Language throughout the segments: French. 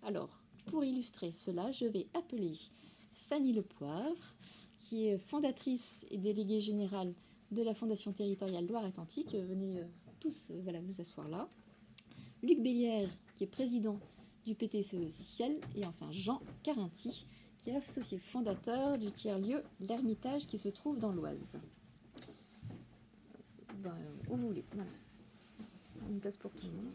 Alors, pour illustrer cela, je vais appeler Fanny Lepoivre, qui est fondatrice et déléguée générale de la Fondation territoriale Loire-Atlantique. Venez tous vous asseoir là. Luc Bélière, qui est président du PTCE Ciel, et enfin Jean Carinti, qui est associé fondateur du tiers-lieu L'Ermitage, qui se trouve dans l'Oise. Où vous voulez. Voilà. Une place pour tout le monde.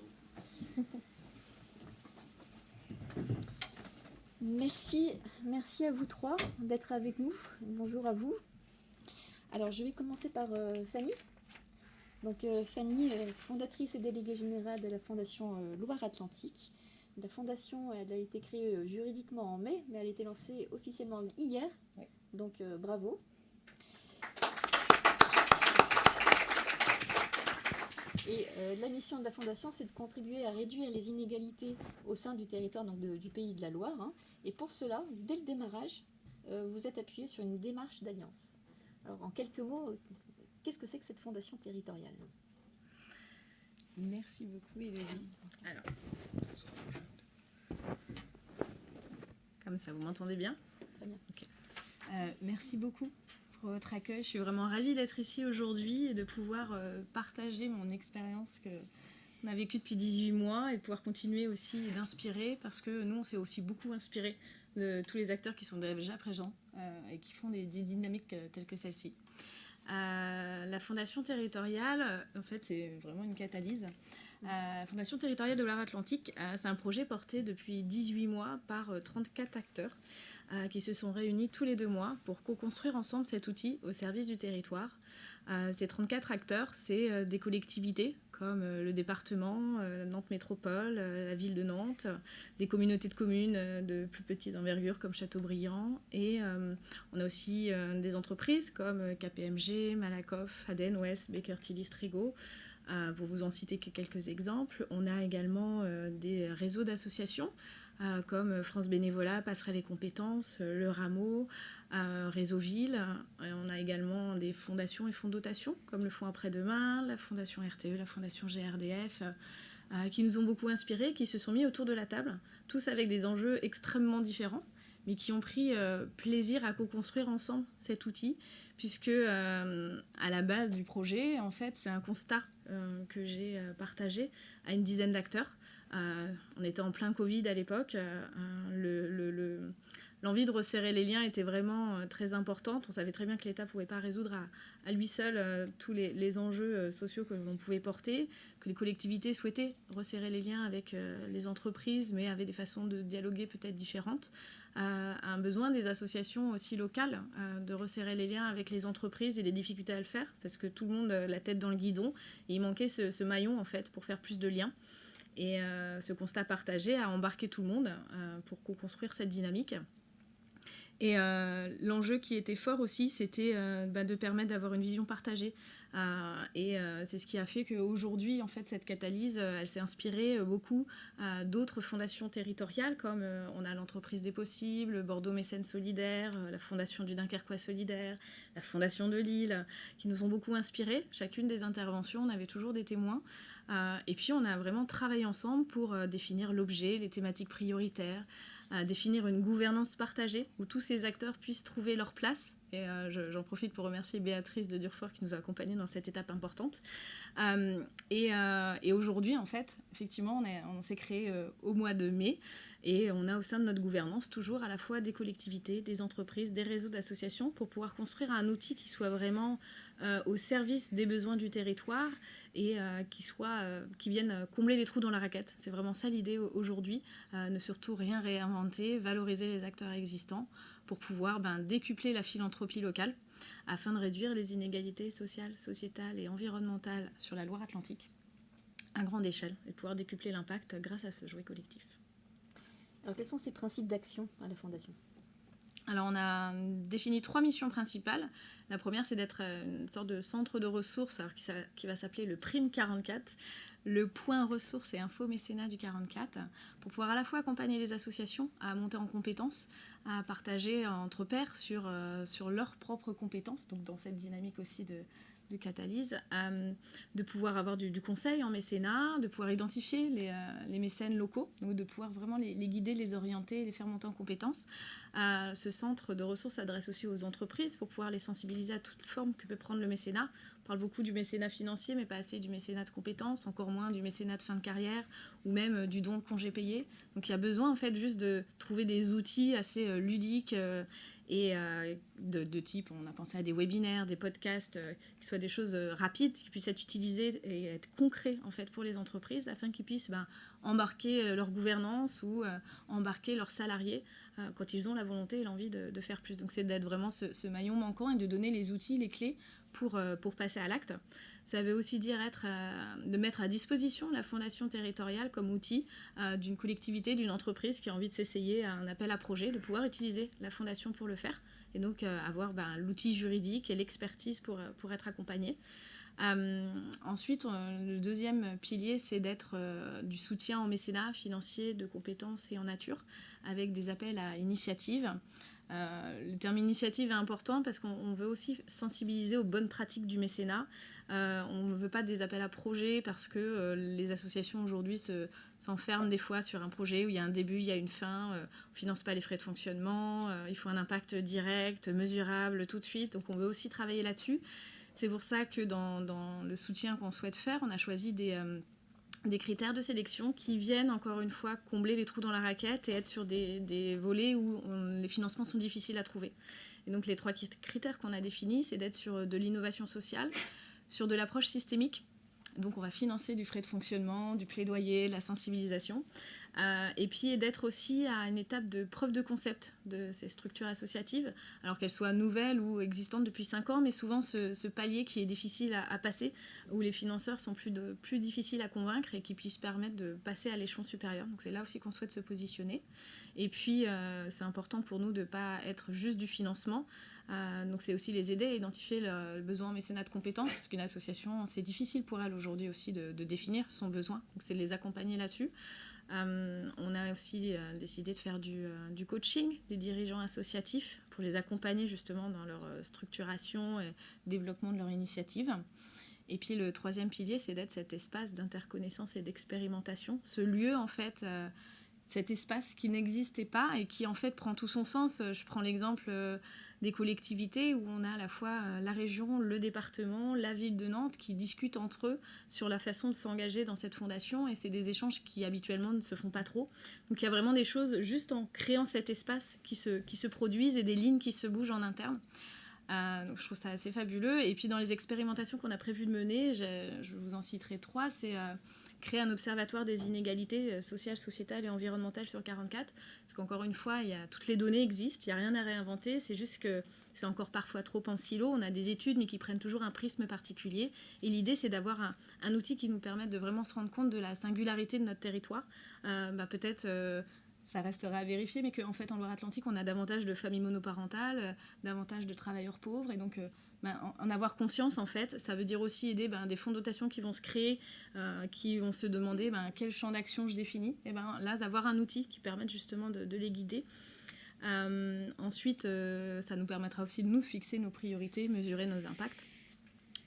Merci à vous trois d'être avec nous. Bonjour à vous. Alors, je vais commencer par Fanny. Donc, Fanny, fondatrice et déléguée générale de la Fondation Loire-Atlantique. La fondation, elle a été créée juridiquement en mai, mais elle a été lancée officiellement hier. Oui. Donc, bravo. Et la mission de la Fondation, c'est de contribuer à réduire les inégalités au sein du territoire du pays de la Loire. Hein. Et pour cela, dès le démarrage, vous êtes appuyé sur une démarche d'alliance. Alors, en quelques mots, qu'est-ce que c'est que cette Fondation territoriale ? Merci beaucoup, Élodie. Alors, comme ça, vous m'entendez bien ? Très bien. Okay. Merci beaucoup pour votre accueil. Je suis vraiment ravie d'être ici aujourd'hui et de pouvoir partager mon expérience qu'on a vécue depuis 18 mois et de pouvoir continuer aussi d'inspirer, parce que nous, on s'est aussi beaucoup inspiré de tous les acteurs qui sont déjà présents et qui font des dynamiques telles que celle-ci. La Fondation territoriale, en fait, c'est vraiment une catalyse. La Fondation territoriale de Loire-Atlantique, c'est un projet porté depuis 18 mois par 34 acteurs qui se sont réunis tous les 2 mois pour co-construire ensemble cet outil au service du territoire. Ces 34 acteurs, c'est des collectivités comme le département, Nantes Métropole, la ville de Nantes, des communautés de communes de plus petite envergure comme Châteaubriand, et on a aussi des entreprises comme KPMG, Malakoff, Aden, Ouest, Baker Tilly, Strigo, pour vous en citer que quelques exemples. On a également des réseaux d'associations comme France Bénévolat, Passerelle et Compétences, Le Rameau, Réseau Ville. On a également des fondations et fonds de dotation comme le Fonds Après-Demain, la Fondation RTE, la Fondation GRDF, qui nous ont beaucoup inspirés, qui se sont mis autour de la table, tous avec des enjeux extrêmement différents, mais qui ont pris plaisir à co-construire ensemble cet outil, puisque à la base du projet, en fait, c'est un constat que j'ai partagé à une dizaine d'acteurs. On était en plein Covid à l'époque. L'envie de resserrer les liens était vraiment très importante. On savait très bien que l'État ne pouvait pas résoudre à lui seul tous les enjeux sociaux que l'on pouvait porter, que les collectivités souhaitaient resserrer les liens avec les entreprises, mais avaient des façons de dialoguer peut-être différentes. Un besoin des associations aussi locales de resserrer les liens avec les entreprises et des difficultés à le faire, parce que tout le monde la tête dans le guidon, et il manquait ce maillon en fait pour faire plus de liens. Et ce constat partagé a embarqué tout le monde pour co-construire cette dynamique. Et l'enjeu qui était fort aussi, c'était de permettre d'avoir une vision partagée. C'est ce qui a fait qu'aujourd'hui, en fait, cette catalyse, elle s'est inspirée beaucoup d'autres fondations territoriales, comme on a l'Entreprise des Possibles, Bordeaux Mécène Solidaire, la Fondation du Dunkerquois Solidaire, la Fondation de Lille, qui nous ont beaucoup inspirés. Chacune des interventions, on avait toujours des témoins. Et puis, on a vraiment travaillé ensemble pour définir l'objet, les thématiques prioritaires, définir une gouvernance partagée où tous ces acteurs puissent trouver leur place. Et j'en profite pour remercier Béatrice de Durfort qui nous a accompagnés dans cette étape importante. Et aujourd'hui, en fait, effectivement, on s'est créé au mois de mai, et on a au sein de notre gouvernance toujours à la fois des collectivités, des entreprises, des réseaux d'associations pour pouvoir construire un outil qui soit vraiment au service des besoins du territoire et qui vienne combler les trous dans la raquette. C'est vraiment ça l'idée aujourd'hui, ne surtout rien réinventer, valoriser les acteurs existants pour pouvoir décupler la philanthropie locale afin de réduire les inégalités sociales, sociétales et environnementales sur la Loire-Atlantique à grande échelle et pouvoir décupler l'impact grâce à ce jouet collectif. Alors, quels sont ces principes d'action à la Fondation ? Alors, on a défini 3 missions principales. La première, c'est d'être une sorte de centre de ressources qui va s'appeler le Prime 44, le point ressources et info mécénat du 44, pour pouvoir à la fois accompagner les associations à monter en compétences, à partager entre pairs sur leurs propres compétences, donc dans cette dynamique aussi Catalyse, de pouvoir avoir du conseil en mécénat, de pouvoir identifier les mécènes locaux, donc de pouvoir vraiment les guider, les orienter, les faire monter en compétences. Ce centre de ressources s'adresse aussi aux entreprises pour pouvoir les sensibiliser à toute forme que peut prendre le mécénat. On parle beaucoup du mécénat financier, mais pas assez du mécénat de compétences, encore moins du mécénat de fin de carrière ou même du don de congé payé. Donc il y a besoin en fait juste de trouver des outils assez ludiques et de type, on a pensé à des webinaires, des podcasts, qui soient des choses rapides, qui puissent être utilisées et être concrets en fait pour les entreprises, afin qu'ils puissent embarquer leur gouvernance ou embarquer leurs salariés quand ils ont la volonté et l'envie de faire plus. Donc c'est d'être vraiment ce maillon manquant et de donner les outils, les clés pour passer à l'acte. Ça veut aussi dire de mettre à disposition la fondation territoriale comme outil d'une collectivité, d'une entreprise qui a envie de s'essayer à un appel à projet, de pouvoir utiliser la fondation pour le faire et donc avoir l'outil juridique et l'expertise pour être accompagné. Ensuite, le deuxième pilier, c'est d'être du soutien en mécénat financier, de compétences et en nature, avec des appels à initiative. Le terme initiative est important parce qu'on veut aussi sensibiliser aux bonnes pratiques du mécénat. On ne veut pas des appels à projets parce que les associations aujourd'hui s'enferment des fois sur un projet où il y a un début, il y a une fin, on ne finance pas les frais de fonctionnement, il faut un impact direct, mesurable tout de suite. Donc on veut aussi travailler là-dessus. C'est pour ça que dans le soutien qu'on souhaite faire, on a choisi des critères de sélection qui viennent encore une fois combler les trous dans la raquette et être sur des volets où les financements sont difficiles à trouver. Et donc les 3 critères qu'on a définis, c'est d'être sur de l'innovation sociale, sur de l'approche systémique. Donc on va financer du frais de fonctionnement, du plaidoyer, la sensibilisation. Et puis d'être aussi à une étape de preuve de concept de ces structures associatives, alors qu'elles soient nouvelles ou existantes depuis 5 ans, mais souvent ce palier qui est difficile à passer, où les financeurs sont plus difficiles à convaincre et qui puissent permettre de passer à l'échelon supérieur. Donc c'est là aussi qu'on souhaite se positionner. Et puis c'est important pour nous de ne pas être juste du financement. Donc c'est aussi les aider à identifier le besoin en mécénat de compétences, parce qu'une association, c'est difficile pour elle aujourd'hui aussi de définir son besoin. Donc c'est de les accompagner là-dessus. On a aussi décidé de faire du coaching des dirigeants associatifs pour les accompagner justement dans leur structuration et développement de leur initiative. Et puis le 3e pilier, c'est d'être cet espace d'interconnaissance et d'expérimentation, ce lieu en fait, cet espace qui n'existait pas et qui en fait prend tout son sens. Je prends l'exemple des collectivités où on a à la fois la région, le département, la ville de Nantes qui discutent entre eux sur la façon de s'engager dans cette fondation, et c'est des échanges qui habituellement ne se font pas trop. Donc il y a vraiment des choses juste en créant cet espace qui se produisent et des lignes qui se bougent en interne. Donc je trouve ça assez fabuleux. Et puis dans les expérimentations qu'on a prévu de mener, je vous en citerai 3, c'est créer un observatoire des inégalités sociales, sociétales et environnementales sur le 44. Parce qu'encore une fois, toutes les données existent, il n'y a rien à réinventer, c'est juste que c'est encore parfois trop en silo. On a des études, mais qui prennent toujours un prisme particulier. Et l'idée, c'est d'avoir un outil qui nous permette de vraiment se rendre compte de la singularité de notre territoire. Peut-être... ça restera à vérifier, mais qu'en fait, en Loire-Atlantique, on a davantage de familles monoparentales, davantage de travailleurs pauvres, et donc en avoir conscience, en fait, ça veut dire aussi aider des fonds de dotation qui vont se créer, qui vont se demander quel champ d'action je définis, et là, d'avoir un outil qui permette justement de les guider. Ensuite, ça nous permettra aussi de nous fixer nos priorités, mesurer nos impacts.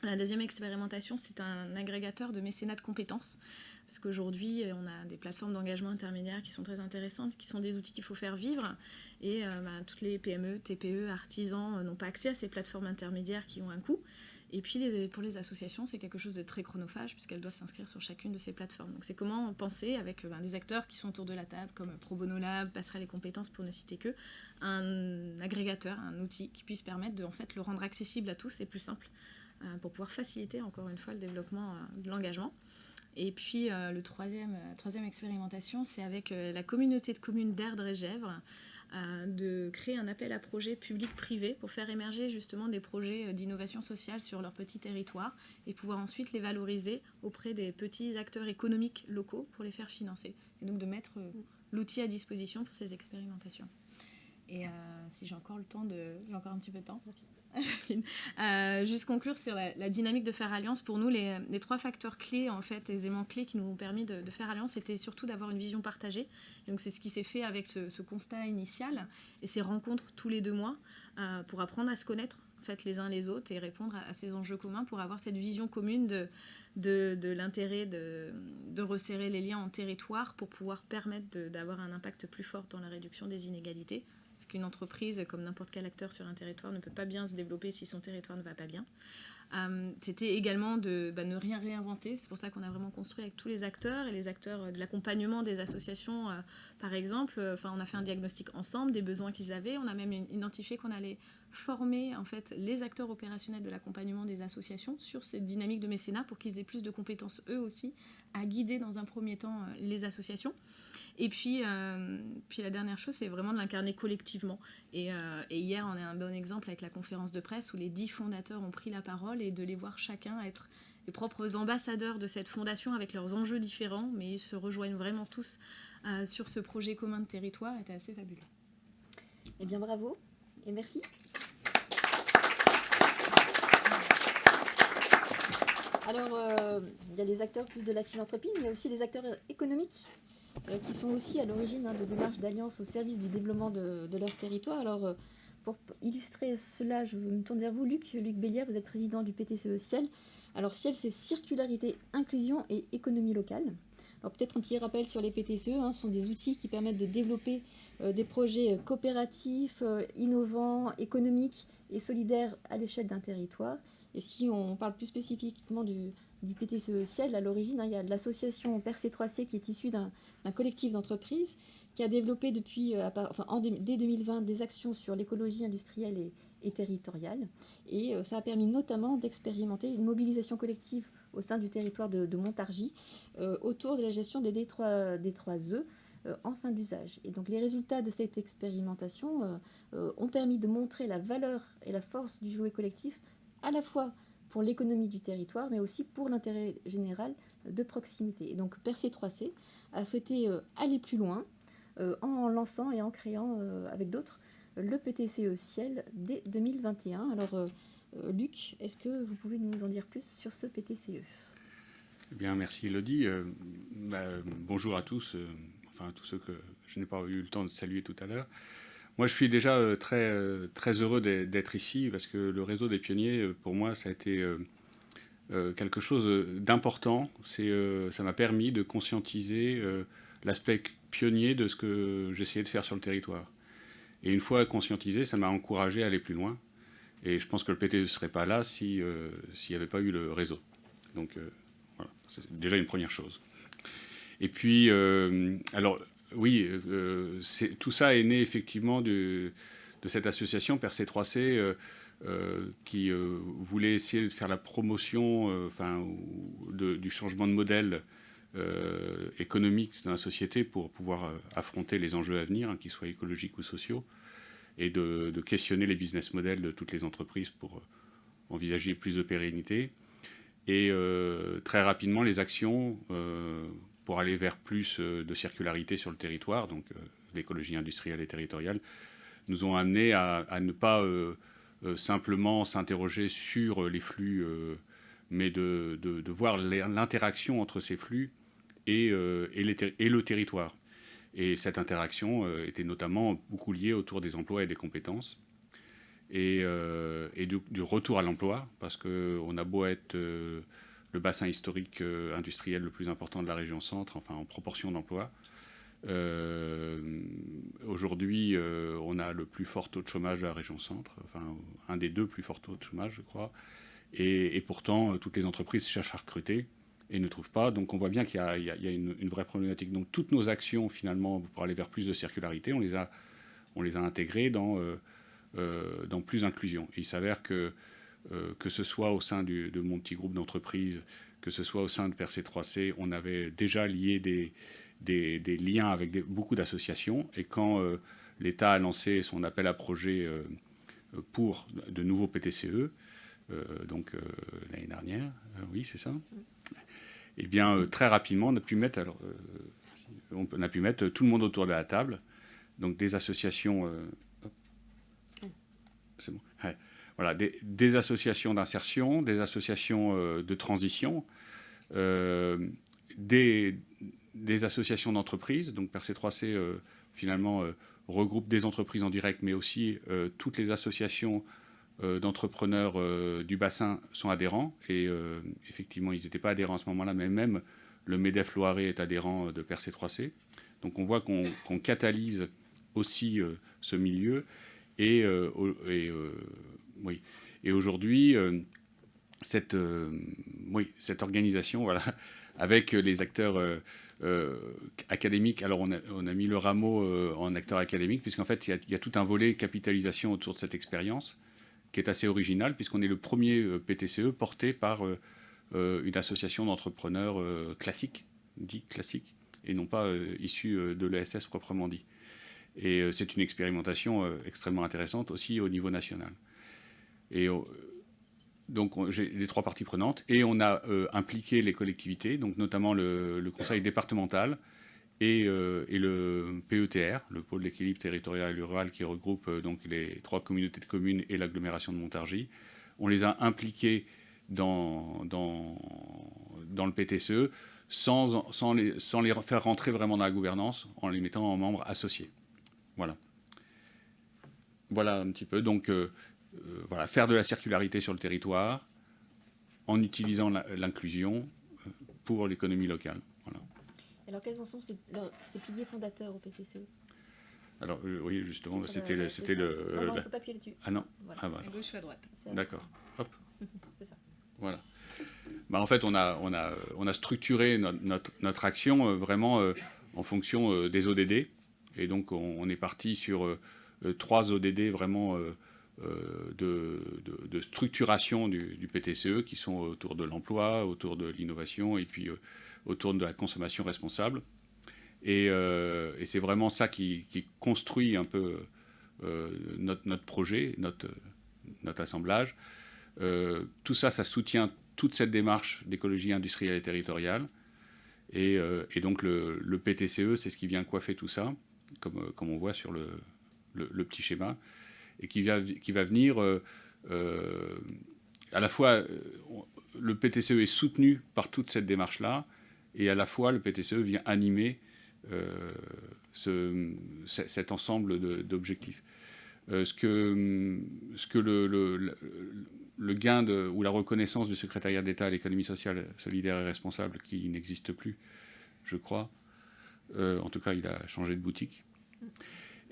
La deuxième expérimentation, c'est un agrégateur de mécénat de compétences. Parce qu'aujourd'hui, on a des plateformes d'engagement intermédiaires qui sont très intéressantes, qui sont des outils qu'il faut faire vivre. Et toutes les PME, TPE, artisans n'ont pas accès à ces plateformes intermédiaires qui ont un coût. Et puis pour les associations, c'est quelque chose de très chronophage puisqu'elles doivent s'inscrire sur chacune de ces plateformes. Donc c'est comment penser avec des acteurs qui sont autour de la table, comme Pro Bono Lab, Passerelle et Compétences, pour ne citer que, un agrégateur, un outil qui puisse permettre de le rendre accessible à tous et plus simple pour pouvoir faciliter encore une fois le développement de l'engagement. Et puis le troisième expérimentation, c'est avec la communauté de communes d'Erdre et Gèvres, de créer un appel à projets public-privé pour faire émerger justement des projets d'innovation sociale sur leur petit territoire et pouvoir ensuite les valoriser auprès des petits acteurs économiques locaux pour les faire financer. Et donc de mettre l'outil à disposition pour ces expérimentations. Et si j'ai encore le temps j'ai encore un petit peu de temps. Juste conclure sur la dynamique de faire alliance. Pour nous, les 3 facteurs clés, en fait, les éléments clés qui nous ont permis de faire alliance, c'était surtout d'avoir une vision partagée. Et donc c'est ce qui s'est fait avec ce constat initial et ces rencontres tous les 2 mois pour apprendre à se connaître en fait, les uns les autres et répondre à ces enjeux communs pour avoir cette vision commune de l'intérêt de resserrer les liens en territoire pour pouvoir permettre d'avoir un impact plus fort dans la réduction des inégalités. Parce qu'une entreprise, comme n'importe quel acteur sur un territoire, ne peut pas bien se développer si son territoire ne va pas bien. C'était également de ne rien réinventer. C'est pour ça qu'on a vraiment construit avec tous les acteurs et les acteurs de l'accompagnement des associations, par exemple. On a fait un diagnostic ensemble des besoins qu'ils avaient. On a même identifié qu'on allait former en fait, les acteurs opérationnels de l'accompagnement des associations sur cette dynamique de mécénat pour qu'ils aient plus de compétences eux aussi à guider dans un premier temps les associations. Et puis la dernière chose, c'est vraiment de l'incarner collectivement. Et hier, on a un bon exemple avec la conférence de presse où les 10 fondateurs ont pris la parole et de les voir chacun être les propres ambassadeurs de cette fondation avec leurs enjeux différents, mais ils se rejoignent vraiment tous sur ce projet commun de territoire, était assez fabuleux. Eh bien, bravo et merci. Alors, il y a les acteurs plus de la philanthropie, mais il y a aussi les acteurs économiques qui sont aussi à l'origine de démarches d'alliance au service du développement de leur territoire. Alors, pour illustrer cela, je me tourne vers vous, Luc Béliat, vous êtes président du PTCE Ciel. Alors, Ciel, c'est circularité, inclusion et économie locale. Alors, peut-être un petit rappel sur les PTCE, ce sont des outils qui permettent de développer des projets coopératifs, innovants, économiques et solidaires à l'échelle d'un territoire. Et si on parle plus spécifiquement du PTCE Ciel, à l'origine, il y a l'association PerC3C qui est issue d'un collectif d'entreprises qui a développé dès 2020 des actions sur l'écologie industrielle et territoriale. Et ça a permis notamment d'expérimenter une mobilisation collective au sein du territoire de Montargis autour de la gestion des D3E en fin d'usage. Et donc les résultats de cette expérimentation ont permis de montrer la valeur et la force du jouet collectif à la fois pour l'économie du territoire, mais aussi pour l'intérêt général de proximité. Et donc PerC3C a souhaité aller plus loin en lançant et en créant avec d'autres le PTCE Ciel dès 2021. Alors Luc, est-ce que vous pouvez nous en dire plus sur ce PTCE ? Eh bien, merci Elodie. Bonjour à tous, à tous ceux que je n'ai pas eu le temps de saluer tout à l'heure. Moi, je suis déjà très heureux d'être ici parce que le réseau des pionniers, pour moi, ça a été quelque chose d'important. Ça m'a permis de conscientiser l'aspect pionnier de ce que j'essayais de faire sur le territoire. Et une fois conscientisé, ça m'a encouragé à aller plus loin. Et je pense que le PT ne serait pas là s'il n'y avait pas eu le réseau. Donc, voilà, c'est déjà une première chose. Et puis, oui, tout ça est né effectivement de cette association PerC3C qui voulait essayer de faire la promotion du changement de modèle économique dans la société pour pouvoir affronter les enjeux à venir, qu'ils soient écologiques ou sociaux, et de questionner les business models de toutes les entreprises pour envisager plus de pérennité. Et très rapidement, les actions pour aller vers plus de circularité sur le territoire, donc l'écologie industrielle et territoriale, nous ont amenés à ne pas simplement s'interroger sur les flux, mais de voir l'interaction entre ces flux et le territoire. Et cette interaction était notamment beaucoup liée autour des emplois et des compétences, et du retour à l'emploi, parce qu'on a beau être le bassin historique industriel le plus important de la région centre, en proportion d'emploi. Aujourd'hui, on a le plus fort taux de chômage de la région centre, un des 2 plus forts taux de chômage, je crois. Et pourtant, toutes les entreprises cherchent à recruter et ne trouvent pas. Donc on voit bien qu'il y a une vraie problématique. Donc toutes nos actions, finalement, pour aller vers plus de circularité, on les a intégrées dans plus d'inclusion. Et il s'avère que ce soit au sein de mon petit groupe d'entreprises, que ce soit au sein de PerC3C, on avait déjà lié des liens avec beaucoup d'associations. Et quand l'État a lancé son appel à projet pour de nouveaux PTCE, l'année dernière, oui, c'est ça. Eh bien, très rapidement, on a pu mettre tout le monde autour de la table, donc des associations. C'est bon. Ouais. Voilà, des associations d'insertion, des associations de transition, des associations d'entreprises. Donc PerC3C, finalement, regroupe des entreprises en direct, mais aussi toutes les associations d'entrepreneurs du bassin sont adhérents. Et effectivement, ils n'étaient pas adhérents à ce moment-là, mais même le MEDEF Loiret est adhérent de Percé 3C. Donc on voit qu'on catalyse aussi ce milieu. Oui. Et aujourd'hui, cette organisation, voilà, avec les acteurs académiques. Alors on a mis le rameau en acteur académique, puisqu'en fait il y a tout un volet capitalisation autour de cette expérience qui est assez original, puisqu'on est le premier PTCE porté par une association d'entrepreneurs classique, dit classique, et non pas issu de l'ESS proprement dit. Et c'est une expérimentation extrêmement intéressante aussi au niveau national. Et donc j'ai les 3 parties prenantes, et on a impliqué les collectivités, donc notamment le conseil départemental et le PETR, le pôle d'équilibre territorial et rural, qui regroupe donc les 3 communautés de communes et l'agglomération de Montargis. On les a impliqués dans le PTCE sans les faire rentrer vraiment dans la gouvernance, en les mettant en membres associés. Voilà un petit peu. Donc voilà, faire de la circularité sur le territoire en utilisant l'inclusion pour l'économie locale. Voilà. Alors, quels en sont ces piliers fondateurs au PTCE? Alors, oui, justement, c'était le... Non, on ne peut pas appuyer là-dessus. Ah non. Voilà. Ah, voilà. À gauche ou à droite. D'accord. Hop. C'est ça. Voilà. En fait, on a structuré notre action vraiment en fonction des ODD. Et donc, on est parti sur 3 ODD vraiment de structuration du PTCE, qui sont autour de l'emploi, autour de l'innovation et puis autour de la consommation responsable. Et c'est vraiment ça qui construit un peu notre projet, notre assemblage. Tout ça, ça soutient toute cette démarche d'écologie industrielle et territoriale. Et donc le PTCE, c'est ce qui vient coiffer tout ça, comme on voit sur le petit schéma, et qui va venir à la fois... le PTCE est soutenu par toute cette démarche-là, et à la fois le PTCE vient animer cet ensemble d'objectifs. Ce que le gain ou la reconnaissance du secrétariat d'État à l'économie sociale, solidaire et responsable, qui n'existe plus, je crois, en tout cas il a changé de boutique.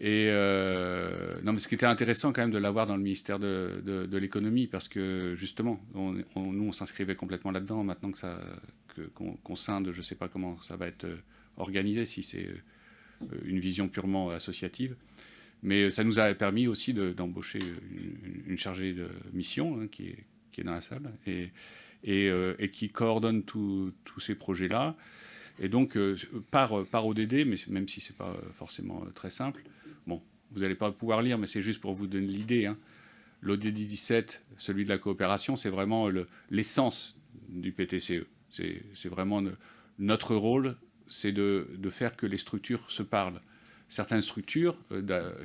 Et non, mais ce qui était intéressant quand même de l'avoir dans le ministère de l'économie, parce que justement, nous on s'inscrivait complètement là-dedans. Maintenant qu'on scinde, je ne sais pas comment ça va être organisé, si c'est une vision purement associative. Mais ça nous a permis aussi d'embaucher une chargée de mission, hein, qui est dans la salle, et qui coordonne tous ces projets-là. Et donc, par ODD, mais même si ce n'est pas forcément très simple, bon, vous n'allez pas pouvoir lire, mais c'est juste pour vous donner l'idée, hein. L'ODD 17, celui de la coopération, c'est vraiment l'essence du PTCE. C'est vraiment notre rôle, c'est de faire que les structures se parlent. Certaines structures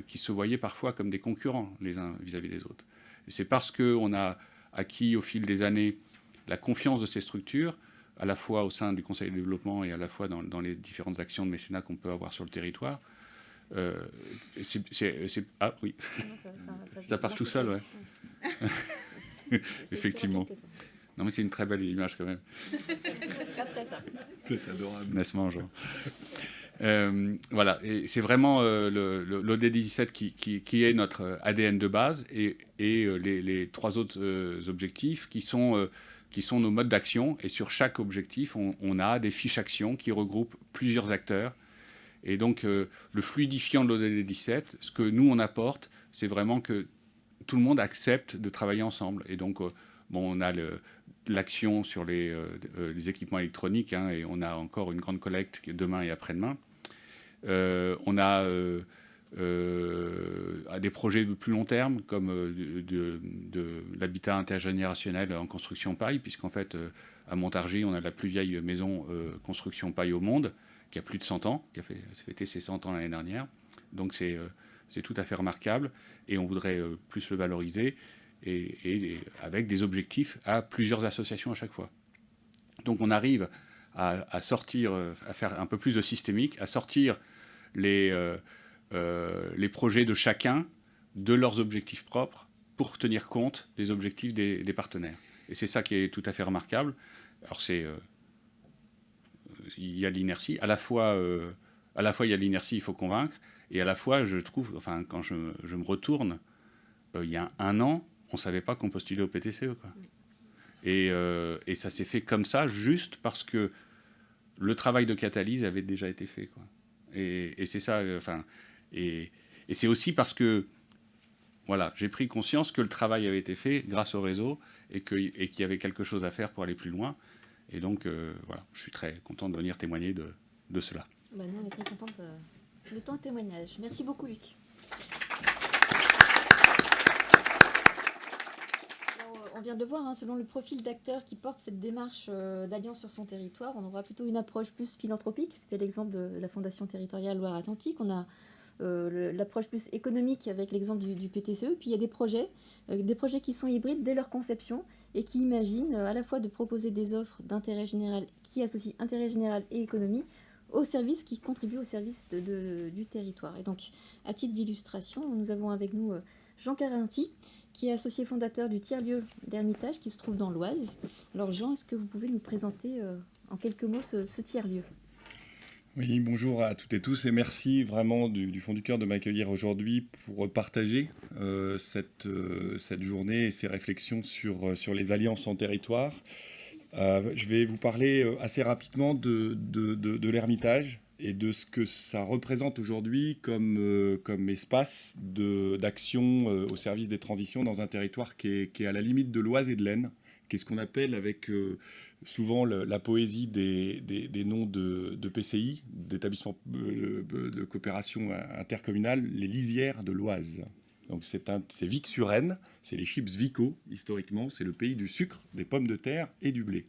qui se voyaient parfois comme des concurrents les uns vis-à-vis des autres. Et c'est parce qu'on a acquis au fil des années la confiance de ces structures, à la fois au sein du Conseil de développement et à la fois dans les différentes actions de mécénat qu'on peut avoir sur le territoire. Ah oui, ça part tout seul, ouais. Effectivement. Non, mais c'est une très belle image quand même. Après ça. C'est adorable. N'est-ce pas, Jean ? Voilà, et c'est vraiment l'ODD 17 qui est notre ADN de base, et les 3 autres objectifs qui sont nos modes d'action. Et sur chaque objectif, on a des fiches actions qui regroupent plusieurs acteurs. Et donc, le fluidifiant de l'ODD 17, ce que nous, on apporte, c'est vraiment que tout le monde accepte de travailler ensemble. Et donc, on a l'action sur les équipements électroniques, hein, et on a encore une grande collecte demain et après-demain. On a des projets de plus long terme, comme de l'habitat intergénérationnel en construction paille, puisqu'en fait, à Montargis, on a la plus vieille maison construction paille au monde, qui a plus de 100 ans, qui a fêté ses 100 ans l'année dernière. Donc c'est tout à fait remarquable, et on voudrait plus le valoriser, et avec des objectifs à plusieurs associations à chaque fois. Donc on arrive à sortir, à faire un peu plus de systémique, à sortir les projets de chacun de leurs objectifs propres, pour tenir compte des objectifs des partenaires. Et c'est ça qui est tout à fait remarquable. Alors il y a l'inertie, à la fois il y a l'inertie, il faut convaincre, et à la fois je trouve, enfin quand je me retourne, il y a 1 an, on ne savait pas qu'on postulait au PTCE, quoi. Et ça s'est fait comme ça, juste parce que le travail de catalyse avait déjà été fait, quoi. Et c'est ça, et c'est aussi parce que, voilà, j'ai pris conscience que le travail avait été fait grâce au réseau et qu'il y avait quelque chose à faire pour aller plus loin. Et donc, voilà, je suis très content de venir témoigner de cela. Bah, nous, on est très contents de ton témoignage. Merci beaucoup, Luc. On vient de le voir, hein, selon le profil d'acteur qui porte cette démarche d'alliance sur son territoire, on aura plutôt une approche plus philanthropique. C'était l'exemple de la Fondation territoriale Loire-Atlantique. On a l'approche plus économique avec l'exemple du PTCE. Puis il y a des projets qui sont hybrides dès leur conception et qui imaginent à la fois de proposer des offres d'intérêt général qui associent intérêt général et économie aux services qui contribuent au service du territoire. Et donc, à titre d'illustration, nous avons avec nous Jean Carinti, qui est associé fondateur du tiers-lieu d'Hermitage qui se trouve dans l'Oise. Alors Jean, est-ce que vous pouvez nous présenter en quelques mots ce tiers-lieu ? Oui, bonjour à toutes et tous et merci vraiment du fond du cœur de m'accueillir aujourd'hui pour partager cette journée et ces réflexions sur les alliances en territoire. Je vais vous parler assez rapidement de l'Hermitage et de ce que ça représente aujourd'hui comme espace d'action au service des transitions dans un territoire qui est à la limite de l'Oise et de l'Aisne, qui est ce qu'on appelle avec souvent la poésie des noms de PCI, d'établissements de coopération intercommunale, les lisières de l'Oise. Donc c'est Vic-sur-Aisne, c'est les chips Vico, historiquement, c'est le pays du sucre, des pommes de terre et du blé.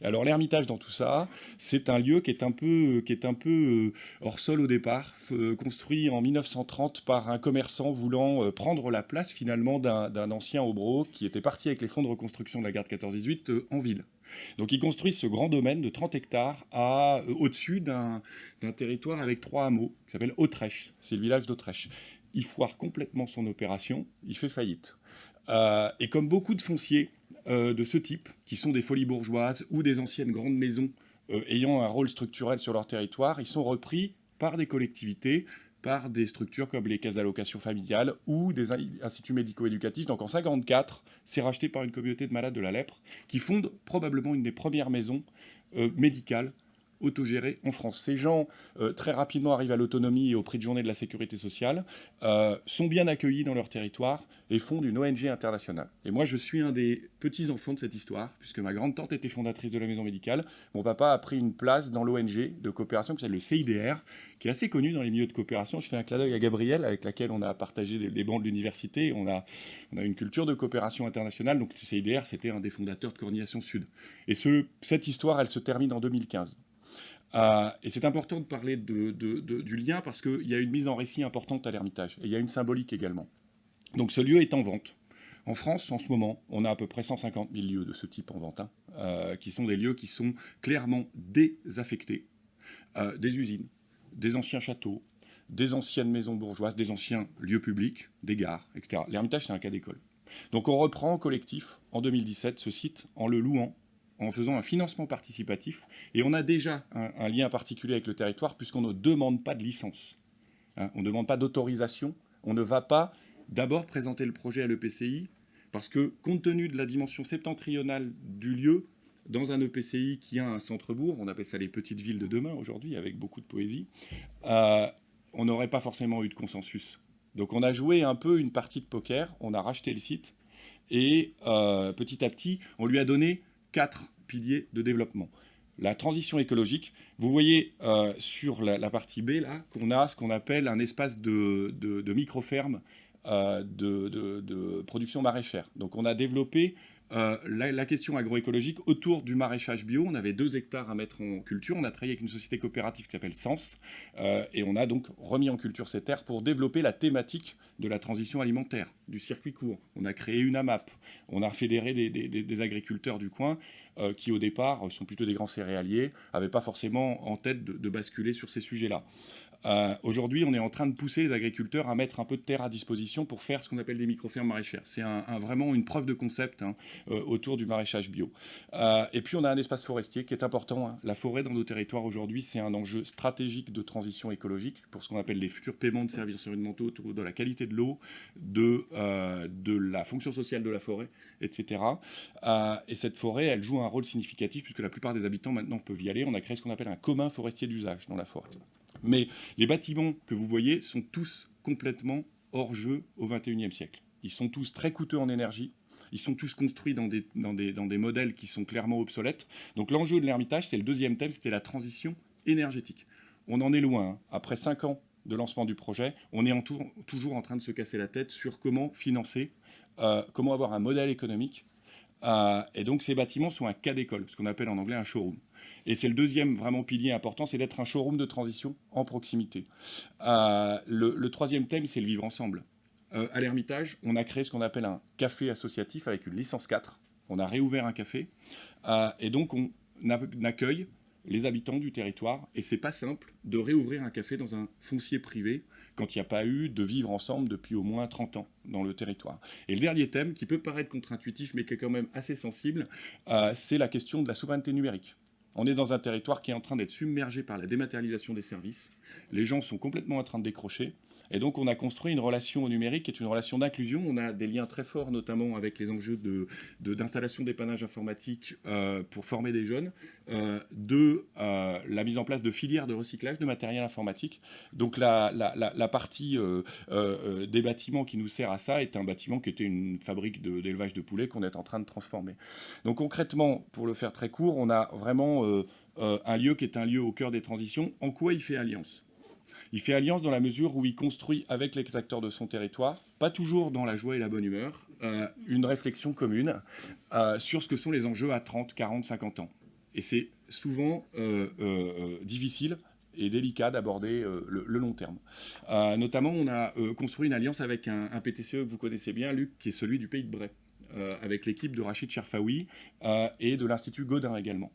Et alors l'Hermitage dans tout ça, c'est un lieu qui est un peu hors sol au départ, construit en 1930 par un commerçant voulant prendre la place finalement d'un ancien Hobro qui était parti avec les fonds de reconstruction de la garde 14-18 en ville. Donc ils construisent ce grand domaine de 30 hectares au-dessus d'un territoire avec 3 hameaux qui s'appelle Autrèche, c'est le village d'Autrèche. Il foire complètement son opération, il fait faillite. Et comme beaucoup de fonciers de ce type, qui sont des folies bourgeoises ou des anciennes grandes maisons ayant un rôle structurel sur leur territoire, ils sont repris par des collectivités, par des structures comme les caisses d'allocation familiale ou des instituts médico-éducatifs. Donc en 1954, c'est racheté par une communauté de malades de la lèpre qui fonde probablement une des premières maisons médicales autogérés en France. Ces gens, très rapidement, arrivent à l'autonomie et au prix de journée de la sécurité sociale, sont bien accueillis dans leur territoire et fondent une ONG internationale. Et moi, je suis un des petits-enfants de cette histoire, puisque ma grande-tante était fondatrice de la maison médicale. Mon papa a pris une place dans l'ONG de coopération qui s'appelle le CIDR, qui est assez connu dans les milieux de coopération. Je fais un clin d'œil à Gabrielle, avec laquelle on a partagé les bancs de l'université. On a une culture de coopération internationale. Donc, le CIDR, c'était un des fondateurs de Coordination Sud. Et cette histoire, elle se termine en 2015. Et c'est important de parler du lien parce qu'il y a une mise en récit importante à l'Hermitage et il y a une symbolique également. Donc ce lieu est en vente. En France, en ce moment, on a à peu près 150 000 lieux de ce type en vente, qui sont des lieux qui sont clairement désaffectés. Des usines, des anciens châteaux, des anciennes maisons bourgeoises, des anciens lieux publics, des gares, etc. L'Hermitage, c'est un cas d'école. Donc on reprend en collectif, en 2017, ce site en le louant, en faisant un financement participatif, et on a déjà un lien particulier avec le territoire puisqu'on ne demande pas de licence. On ne demande pas d'autorisation, on ne va pas d'abord présenter le projet à l'EPCI, parce que compte tenu de la dimension septentrionale du lieu, dans un EPCI qui a un centre-bourg, on appelle ça les petites villes de demain aujourd'hui, avec beaucoup de poésie, on n'aurait pas forcément eu de consensus. Donc on a joué un peu une partie de poker, on a racheté le site, et petit à petit, on lui a donné 4 piliers de développement. La transition écologique, vous voyez sur la partie B là qu'on a ce qu'on appelle un espace de micro-ferme de production maraîchère. Donc on a développé la question agroécologique autour du maraîchage bio. On avait 2 hectares à mettre en culture. On a travaillé avec une société coopérative qui s'appelle Sens et on a donc remis en culture ces terres pour développer la thématique de la transition alimentaire, du circuit court. On a créé une AMAP. On a fédéré des agriculteurs du coin qui, au départ, sont plutôt des grands céréaliers, n'avaient pas forcément en tête de basculer sur ces sujets-là. Aujourd'hui, on est en train de pousser les agriculteurs à mettre un peu de terre à disposition pour faire ce qu'on appelle des micro-fermes maraîchères. C'est vraiment une preuve de concept autour du maraîchage bio. Et puis, on a un espace forestier qui est important, hein. La forêt dans nos territoires aujourd'hui, c'est un enjeu stratégique de transition écologique pour ce qu'on appelle les futurs paiements de services environnementaux autour de la qualité de l'eau, de la fonction sociale de la forêt, etc. Et cette forêt, elle joue un rôle significatif puisque la plupart des habitants maintenant peuvent y aller. On a créé ce qu'on appelle un commun forestier d'usage dans la forêt. Mais les bâtiments que vous voyez sont tous complètement hors jeu au XXIe siècle. Ils sont tous très coûteux en énergie. Ils sont tous construits dans des modèles qui sont clairement obsolètes. Donc l'enjeu de l'Ermitage, c'est le deuxième thème, c'était la transition énergétique. On en est loin, hein. Après 5 ans de lancement du projet, on est toujours en train de se casser la tête sur comment financer, comment avoir un modèle économique. Et donc ces bâtiments sont un cas d'école, ce qu'on appelle en anglais un showroom. Et c'est le deuxième vraiment pilier important, c'est d'être un showroom de transition en proximité. Le troisième thème, c'est le vivre ensemble. À l'Ermitage, on a créé ce qu'on appelle un café associatif avec une licence 4. On a réouvert un café. Et donc on accueille les habitants du territoire. Et c'est pas simple de réouvrir un café dans un foncier privé quand il n'y a pas eu de vivre ensemble depuis au moins 30 ans dans le territoire. Et le dernier thème, qui peut paraître contre-intuitif, mais qui est quand même assez sensible, c'est la question de la souveraineté numérique. On est dans un territoire qui est en train d'être submergé par la dématérialisation des services. Les gens sont complètement en train de décrocher. Et donc, on a construit une relation au numérique qui est une relation d'inclusion. On a des liens très forts, notamment avec les enjeux d'installation d'épannage informatique pour former des jeunes, la mise en place de filières de recyclage de matériel informatique. Donc, la partie des bâtiments qui nous sert à ça est un bâtiment qui était une fabrique d'élevage de poulets qu'on est en train de transformer. Donc, concrètement, pour le faire très court, on a vraiment un lieu qui est un lieu au cœur des transitions. En quoi il fait alliance ? Il fait alliance dans la mesure où il construit avec les acteurs de son territoire, pas toujours dans la joie et la bonne humeur, une réflexion commune sur ce que sont les enjeux à 30, 40, 50 ans. Et c'est souvent difficile et délicat d'aborder le long terme. Notamment, on a construit une alliance avec un PTCE que vous connaissez bien, Luc, qui est celui du Pays de Bray, avec l'équipe de Rachid Cherfaoui et de l'Institut Gaudin également.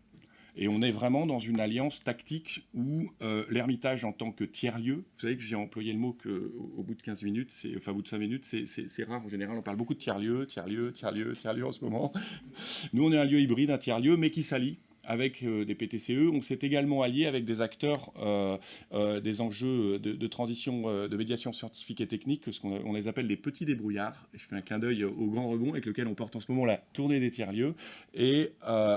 Et on est vraiment dans une alliance tactique où l'Ermitage en tant que tiers-lieu, vous savez que j'ai employé le mot qu'au bout de 15 minutes, au bout de 5 minutes, c'est rare. En général, on parle beaucoup de tiers-lieu en ce moment. Nous, on est un lieu hybride, un tiers-lieu, mais qui s'allie avec des PTCE. On s'est également allié avec des acteurs des enjeux de transition, de médiation scientifique et technique, on les appelle les petits débrouillards. Je fais un clin d'œil au Grand Rebond, avec lequel on porte en ce moment la tournée des tiers-lieux. Et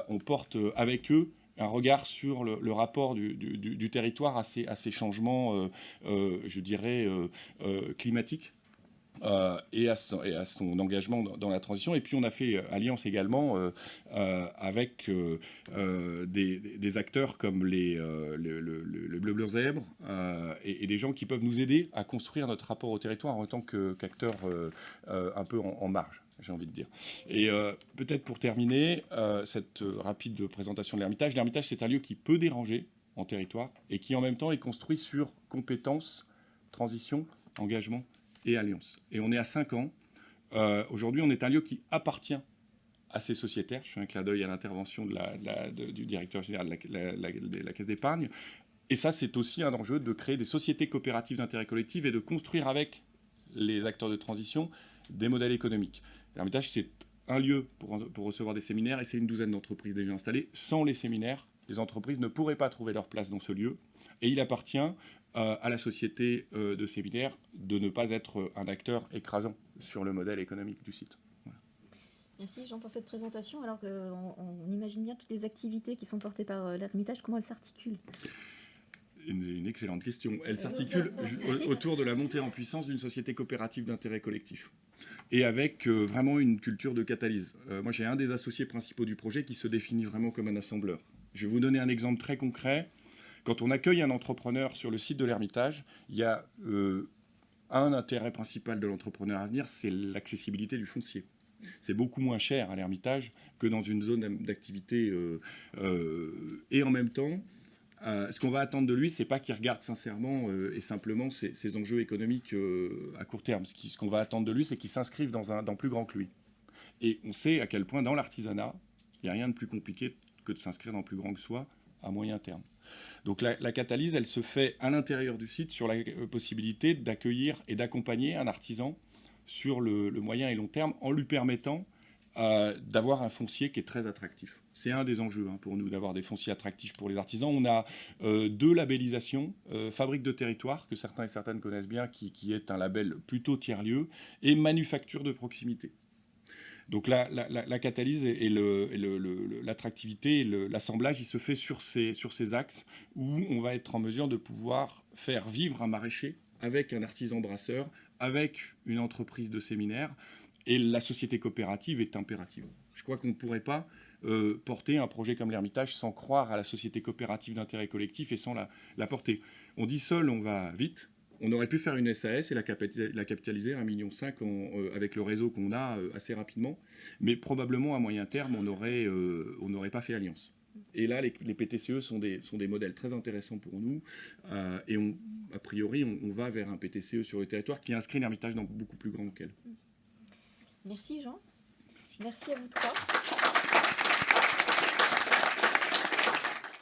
on porte avec eux un regard sur le rapport du territoire à ces changements, je dirais, climatiques. Et à son engagement dans la transition. Et puis on a fait alliance également avec des acteurs comme le Bleu Zèbre et des gens qui peuvent nous aider à construire notre rapport au territoire en tant qu'acteurs un peu en marge, j'ai envie de dire. Et peut-être pour terminer cette rapide présentation de l'Ermitage, l'Ermitage c'est un lieu qui peut déranger en territoire et qui en même temps est construit sur compétences, transition, engagement et alliance. Et on est à 5 ans. Aujourd'hui, on est un lieu qui appartient à ces sociétaires. Je fais un clin d'œil à l'intervention du directeur général de la Caisse d'épargne. Et ça, c'est aussi un enjeu de créer des sociétés coopératives d'intérêt collectif et de construire avec les acteurs de transition des modèles économiques. L'Ermitage, c'est un lieu pour recevoir des séminaires et c'est une douzaine d'entreprises déjà installées. Sans les séminaires, les entreprises ne pourraient pas trouver leur place dans ce lieu. Et il appartient à la société de séminaires de ne pas être un acteur écrasant sur le modèle économique du site. Voilà. Merci Jean pour cette présentation. Alors qu'on imagine bien toutes les activités qui sont portées par l'Ermitage, comment elles s'articulent ? Une excellente question. Elle s'articule autour de la montée en puissance d'une société coopérative d'intérêt collectif. Et avec vraiment une culture de catalyse. Moi, j'ai un des associés principaux du projet qui se définit vraiment comme un assembleur. Je vais vous donner un exemple très concret. Quand on accueille un entrepreneur sur le site de l'Ermitage, il y a un intérêt principal de l'entrepreneur à venir, c'est l'accessibilité du foncier. C'est beaucoup moins cher à l'Ermitage que dans une zone d'activité. Et en même temps, ce qu'on va attendre de lui, c'est pas qu'il regarde sincèrement et simplement ses enjeux économiques à court terme. Ce qu'on va attendre de lui, c'est qu'il s'inscrive dans plus grand que lui. Et on sait à quel point dans l'artisanat, il n'y a rien de plus compliqué que de s'inscrire dans plus grand que soi à moyen terme. Donc la catalyse, elle se fait à l'intérieur du site sur la possibilité d'accueillir et d'accompagner un artisan sur le moyen et long terme en lui permettant d'avoir un foncier qui est très attractif. C'est un des enjeux pour nous d'avoir des fonciers attractifs pour les artisans. On a 2 labellisations, Fabrique de territoire, que certains et certaines connaissent bien, qui est un label plutôt tiers-lieu, et Manufacture de proximité. Donc la catalyse et l'attractivité et l'assemblage, il se fait sur ces axes où on va être en mesure de pouvoir faire vivre un maraîcher avec un artisan brasseur, avec une entreprise de séminaire, et la société coopérative est impérative. Je crois qu'on ne pourrait pas porter un projet comme l'Hermitage sans croire à la société coopérative d'intérêt collectif et sans la porter. On dit seul, on va vite. On aurait pu faire une SAS et la capitaliser à 1,5 million avec le réseau qu'on a assez rapidement, mais probablement à moyen terme, on n'aurait pas fait alliance. Et là, les PTCE sont des modèles très intéressants pour nous, et a priori, on va vers un PTCE sur le territoire qui inscrit l'Hermitage dans beaucoup plus grand qu'elle. Merci Jean. Merci à vous trois.